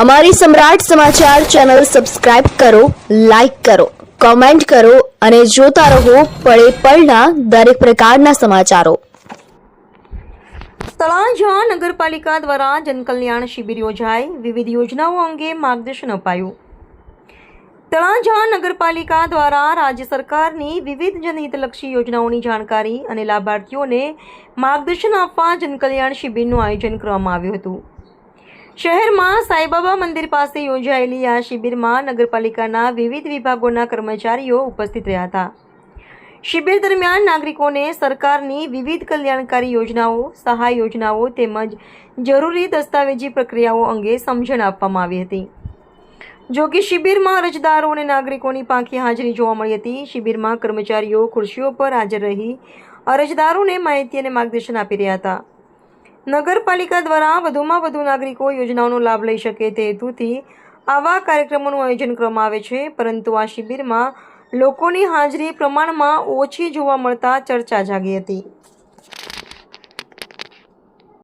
અમારી સમ્રાટ સમાચાર ચેનલ સબસ્ક્રાઇબ કરો, લાઇક કરો, કોમેન્ટ કરો અને જોતા રહો પળે પળના દરેક પ્રકારના સમાચારો। તળાજા નગરપાલિકા દ્વારા જનકલ્યાણ શિબિર યોજાઈ, વિવિધ યોજનાઓ અંગે માર્ગદર્શન અપાયું। તળાજા નગરપાલિકા દ્વારા રાજ્ય સરકારની વિવિધ જનહિતલક્ષી યોજનાઓની જાણકારી અને લાભાર્થીઓને માર્ગદર્શન આપવા જનકલ્યાણ શિબિરનું આયોજન કરવામાં આવ્યું હતું। શહેરમાં સાંઈબાબા મંદિર પાસે યોજાયેલી આ શિબિરમાં નગરપાલિકાના વિવિધ વિભાગોના કર્મચારીઓ ઉપસ્થિત રહ્યા હતા। શિબિર દરમિયાન નાગરિકોને સરકારની વિવિધ કલ્યાણકારી યોજનાઓ, સહાય યોજનાઓ તેમજ જરૂરી દસ્તાવેજી પ્રક્રિયાઓ અંગે સમજણ આપવામાં આવી હતી। જો કે શિબિરમાં અરજદારો અને નાગરિકોની પાંખી હાજરી જોવા મળી હતી। શિબિરમાં કર્મચારીઓ ખુરશીઓ પર હાજર રહી અરજદારોને માહિતી અને માર્ગદર્શન આપી રહ્યા હતા। નગરપાલિકા દ્વારા વધુમાં વધુ નાગરિકો યોજનાઓનો લાભ લઈ શકે તે હેતુથી આવા કાર્યક્રમોનું આયોજન કરવામાં આવે છે, પરંતુ આ શિબિરમાં લોકોની હાજરી પ્રમાણમાં ઓછી જોવા મળતા ચર્ચા જાગી હતી।